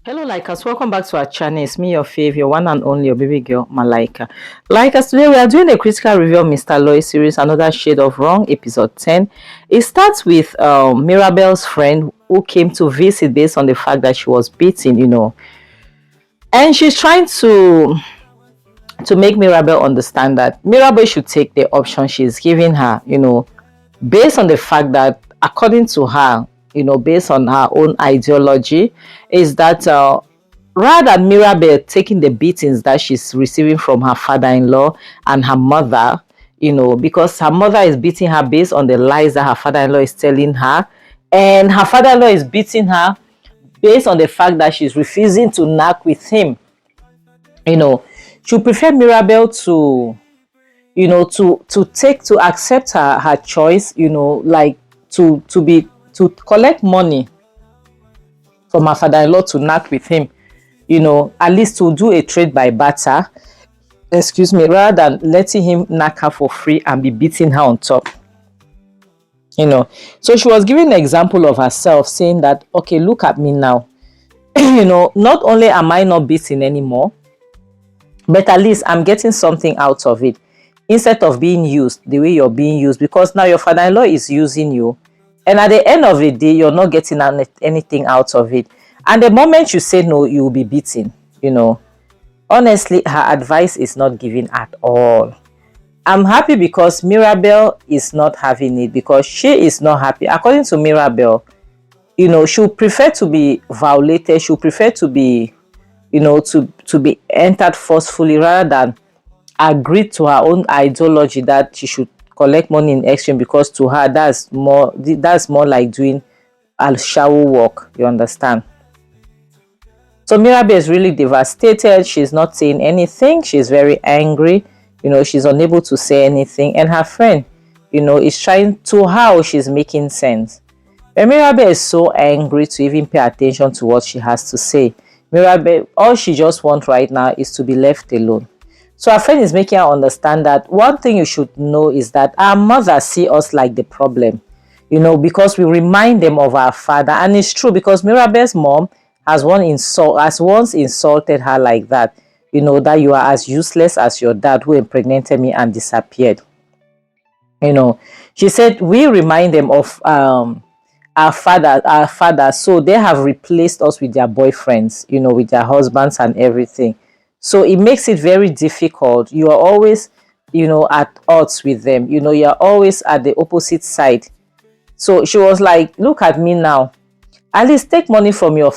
Hello, Likers. Welcome back to our channel. It's me, your fave, your one and only, your baby girl, Malaika. Likers, today we are doing a critical review of Mr. Aloy series, Another Shade of Wrong, episode 10. It starts with Mirabel's friend who came to visit based on the fact that she was beaten, and she's trying to make Mirabel understand that Mirabel should take the option she's giving her, based on the fact that, according to her, based on her own ideology, is that rather than Mirabel taking the beatings that she's receiving from her father-in-law and her mother, because her mother is beating her based on the lies that her father-in-law is telling her, and her father-in-law is beating her based on the fact that she's refusing to knock with him. She prefer Mirabel to accept her choice, like to collect money from her father-in-law to knock with him, at least to do a trade by barter, rather than letting him knock her for free and be beating her on top. So she was giving an example of herself, saying that, okay, look at me now. Not only am I not beaten anymore, but at least I'm getting something out of it, instead of being used the way you're being used, because now your father-in-law is using you, and at the end of the day, you're not getting anything out of it. And the moment you say no, you will be beaten. Honestly, her advice is not given at all. I'm happy because Mirabel is not having it, because she is not happy. According to Mirabel, she'll prefer to be violated. She'll prefer to be, to be entered forcefully, rather than agree to her own ideology that she should collect money in exchange, because to her that's more like doing al-shawu work. You understand? So Mirabel is really devastated. She's not saying anything. She's very angry. She's unable to say anything, and her friend is trying to how she's making sense. And Mirabel is so angry to even pay attention to what she has to say. Mirabel, all she just wants right now is to be left alone. So our friend is making her understand that one thing you should know is that our mothers see us like the problem, because we remind them of our father. And it's true, because Mirabel's mom has once insulted her like that, that you are as useless as your dad who impregnated me and disappeared. She said we remind them of our father, so they have replaced us with their boyfriends, with their husbands and everything. So it makes it very difficult. You are always, at odds with them. You're always at the opposite side. So she was like, look at me now. At least take money from your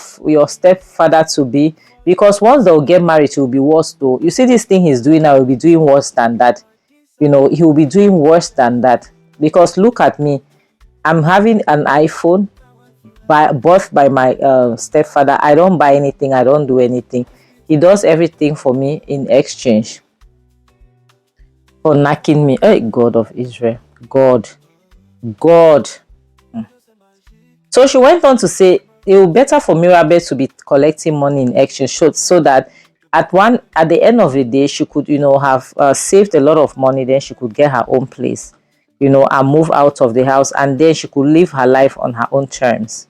stepfather to be, because once they'll get married, it will be worse though. You see this thing he's doing now, will be doing worse than that. He will be doing worse than that. Because look at me. I'm having an iPhone bought by my stepfather. I don't buy anything. I don't do anything. He does everything for me in exchange for knocking me. Hey, God of Israel. God. So she went on to say it would be better for Mirabel to be collecting money in exchange, so that at the end of the day, she could, have saved a lot of money. Then she could get her own place, and move out of the house, and then she could live her life on her own terms.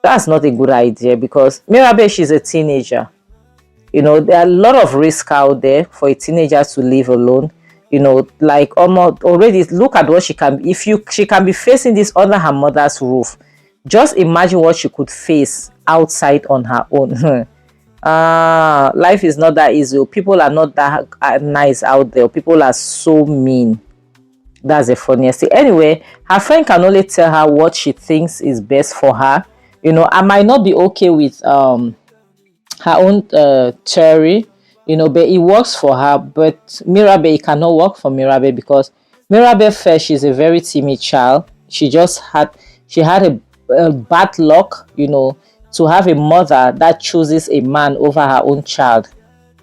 That's not a good idea, because Mirabel, she's a teenager. There are a lot of risk out there for a teenager to live alone. Like almost already, look at what she can. She can be facing this under her mother's roof. Just imagine what she could face outside on her own. Life is not that easy. People are not that nice out there. People are so mean. That's the funniest thing. Anyway, her friend can only tell her what she thinks is best for her. I might not be okay with her own theory, but it works for her. But Mirabel, it cannot work for Mirabel, because Mirabel first, she's a very timid child. She had a bad luck, to have a mother that chooses a man over her own child,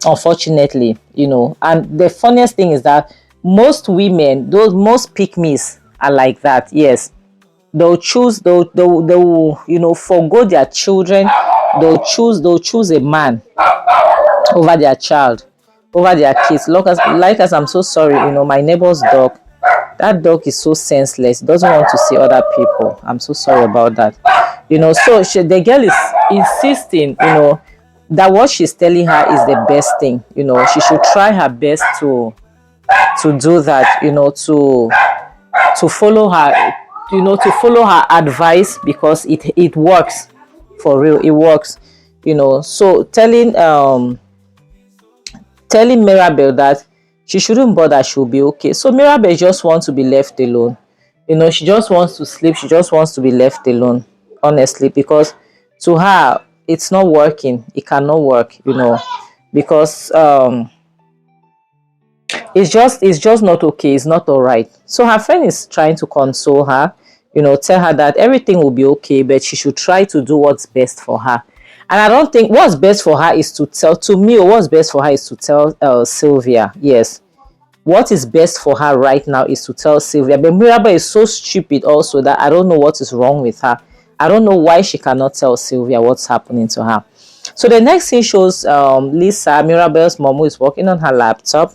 unfortunately. And the funniest thing is that most women, most pick-me's are like that. Yes, they'll forgo their children. They'll choose a man over their child, over their kids. Like as I'm so sorry, my neighbor's dog That dog is so senseless. It doesn't want to see other people. I'm so sorry about that. So the girl is insisting, that what she's telling her is the best thing. She should try her best to do that, to follow her, to follow her advice, because it works for real. It works. So telling Mirabel that she shouldn't bother, she'll be okay. So Mirabel just wants to be left alone. She just wants to sleep. She just wants to be left alone, honestly, because to her, it's not working. It cannot work, because it's just not okay. It's not all right. So her friend is trying to console her, tell her that everything will be okay, but she should try to do what's best for her. And I don't think what's best for her is to tell, to me, or what's best for her is to tell Sylvia. Yes. What is best for her right now is to tell Sylvia. But Mirabel is so stupid also that I don't know what is wrong with her. I don't know why she cannot tell Sylvia what's happening to her. So the next scene shows Lisa, Mirabel's mom, who is working on her laptop.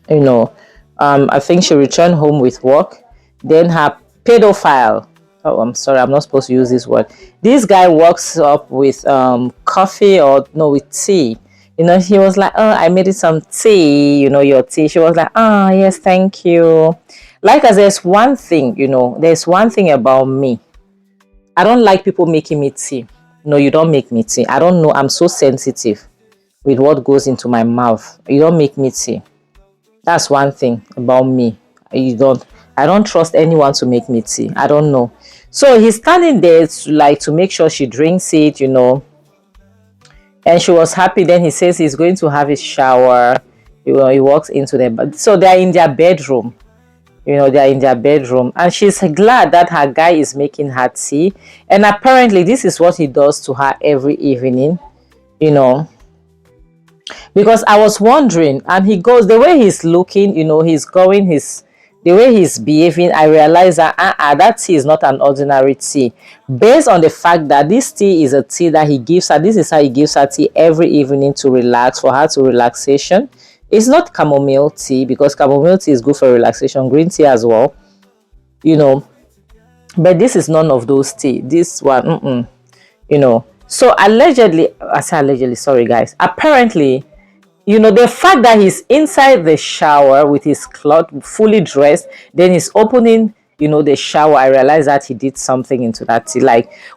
I think she returned home with work. Then her pedophile, oh, I'm sorry, I'm not supposed to use this word. This guy walks up with coffee, or no, with tea. He was like, oh, I made it some tea, your tea. She was like, oh, yes, thank you. Like, as there's one thing, there's one thing about me. I don't like people making me tea. No, you don't make me tea. I don't know. I'm so sensitive with what goes into my mouth. You don't make me tea. That's one thing about me. I don't trust anyone to make me tea. I don't know. So he's standing there to make sure she drinks it, and she was happy. Then he says he's going to have his shower. He walks into them. So they're in their bedroom. They're in their bedroom. And she's glad that her guy is making her tea. And apparently this is what he does to her every evening, Because I was wondering, and he goes, the way he's looking, the way he's behaving, I realize that that tea is not an ordinary tea. Based on the fact that this tea is a tea that he gives her, this is how he gives her tea every evening to relax, for her to relaxation. It's not chamomile tea, because chamomile tea is good for relaxation, green tea as well, But this is none of those tea. This one, So allegedly, I say allegedly, sorry guys. Apparently, the fact that he's inside the shower with his cloth fully dressed, then he's opening, the shower. I realized that he did something into that tea,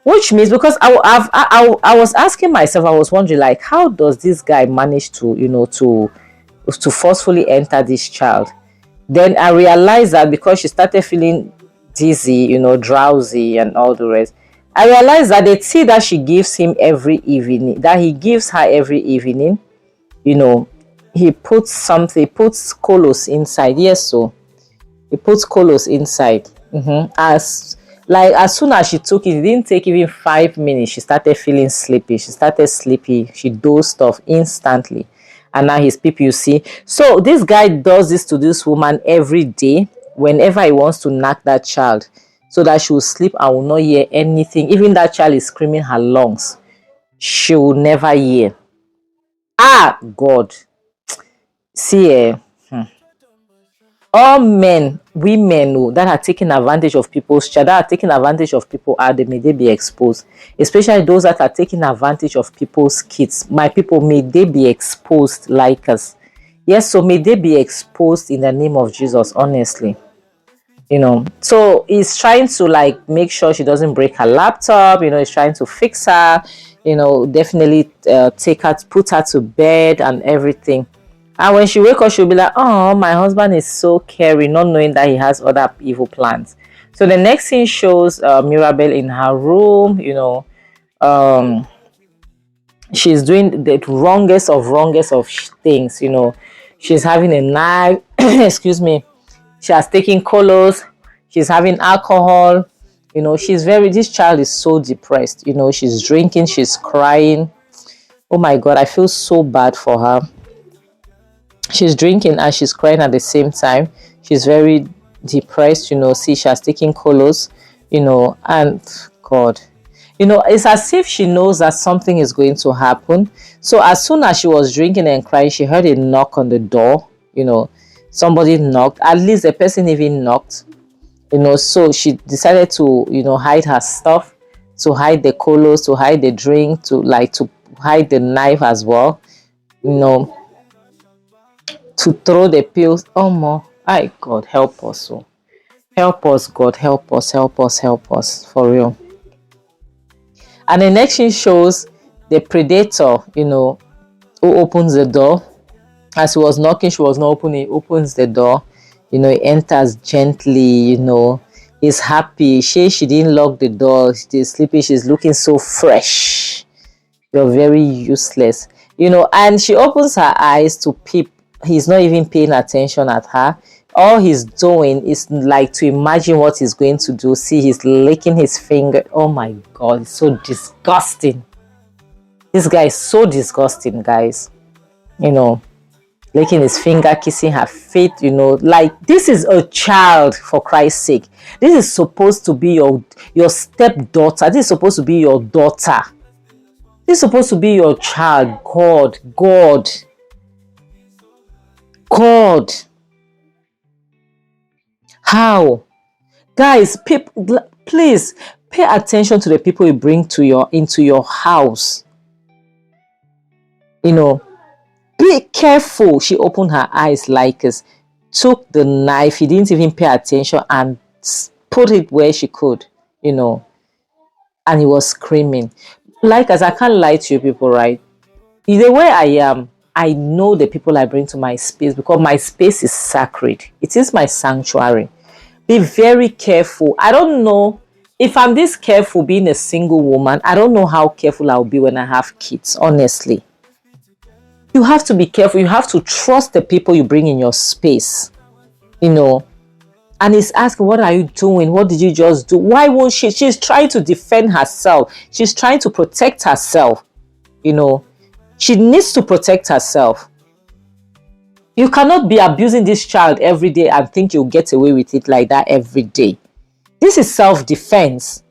which means, because I was asking myself, I was wondering, how does this guy manage to, to forcefully enter this child? Then I realized that because she started feeling dizzy, drowsy and all the rest. I realized that the tea that she gives him every evening, that he gives her every evening, he puts kolos inside. Yes, so he puts kolos inside. As soon as she took it didn't take even 5 minutes. She started feeling sleepy. She dozed off instantly. And now he's peep, you see. So this guy does this to this woman every day, whenever he wants to knock that child, so that she will sleep and will not hear anything. Even that child is screaming her lungs, she will never hear. God. See, all men, women that are taking advantage of people's child, that are taking advantage of people, may they be exposed. Especially those that are taking advantage of people's kids. My people, may they be exposed like us. Yes, so may they be exposed in the name of Jesus, honestly. So he's trying to make sure she doesn't break her laptop. He's trying to fix her, definitely take her, put her to bed and everything. And when she wake up, she'll be like, oh, my husband is so caring, not knowing that he has other evil plans. So the next scene shows Mirabel in her room. She's doing the wrongest of things. She's having a knife. Excuse me. She has taken colors. She's having alcohol. This child is so depressed. She's drinking. She's crying. Oh my God, I feel so bad for her. She's drinking and she's crying at the same time. She's very depressed. See, she has taken colors. And God, it's as if she knows that something is going to happen. So as soon as she was drinking and crying, she heard a knock on the door. somebody knocked. At least the person even knocked, so she decided to, hide her stuff, to hide the colos, to hide the drink, to hide the knife as well, you know, to throw the pills. Oh, more. I God help us. Oh. Help us, God, help us, help us, help us, for real. And the next scene shows the predator, who opens the door. As he was knocking, she was not opening. He opens the door, he enters gently, he's happy. She didn't lock the door. She's sleeping. She's looking so fresh. You're very useless, and she opens her eyes to peep. He's not even paying attention at her. All he's doing is like to imagine what he's going to do. See, he's licking his finger. Oh my God, it's so disgusting. This guy is so disgusting, guys. Licking his finger, kissing her feet, like this is a child, for Christ's sake. This is supposed to be your stepdaughter. This is supposed to be your daughter. This is supposed to be your child. God. How? Guys, please pay attention to the people you bring into your house. Be careful. She opened her eyes like this, took the knife. He didn't even pay attention and put it where she could, and he was screaming. Like, as I can't lie to you people, right? The way I am, I know the people I bring to my space, because my space is sacred. It is my sanctuary. Be very careful. I don't know if I'm this careful being a single woman. I don't know how careful I'll be when I have kids, honestly. You have to be careful. You have to trust the people you bring in your space, and he's asking, what are you doing? What did you just do? Why won't she? She's trying to defend herself. She's trying to protect herself. She needs to protect herself. You cannot be abusing this child every day and think you'll get away with it like that every day. This is self-defense.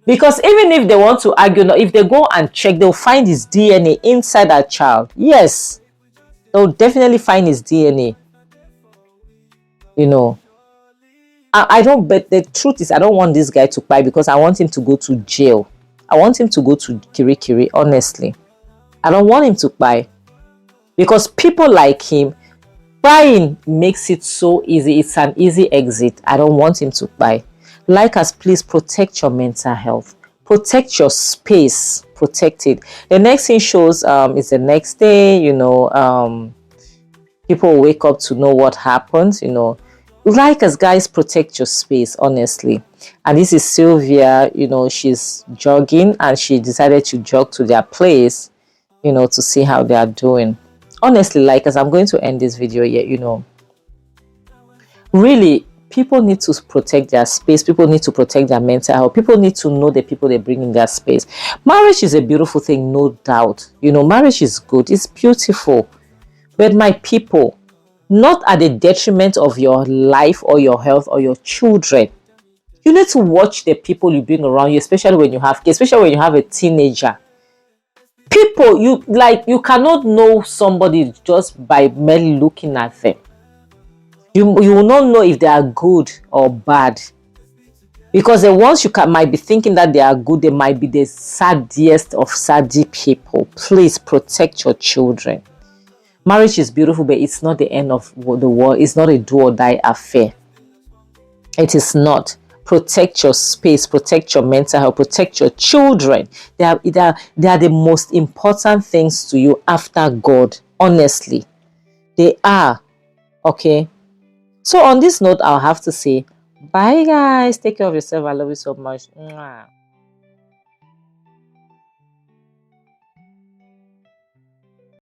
Because even if they want to argue, if they go and check, they'll find his DNA inside that child. Yes, they'll definitely find his DNA. I don't, but the truth is, I don't want this guy to cry, because I want him to go to jail. I want him to go to Kirikiri, honestly. I don't want him to cry, because people like him, crying makes it so easy. It's an easy exit. I don't want him to cry. Like us, please protect your mental health. Protect your space. Protect it. The next thing shows is the next day, people wake up to know what happened, Like us, guys, protect your space, honestly. And this is Sylvia, she's jogging, and she decided to jog to their place, to see how they are doing. Honestly, like us, I'm going to end this video here, Really, people need to protect their space. People need to protect their mental health. People need to know the people they bring in their space. Marriage is a beautiful thing, no doubt. Marriage is good. It's beautiful. But my people, not at the detriment of your life or your health or your children. You need to watch the people you bring around you, especially when you have kids, especially when you have a teenager. People, you cannot know somebody just by merely looking at them. You will not know if they are good or bad, because the ones you might be thinking that they are good, they might be the saddest of saddy people. Please protect your children. Marriage is beautiful, but it's not the end of the world. It's not a do or die affair. It is not. Protect your space, protect your mental health, protect your children. They are the most important things to you after God. Honestly, they are. Okay. So on this note, I'll have to say bye, guys. Take care of yourself. I love you so much. Mwah.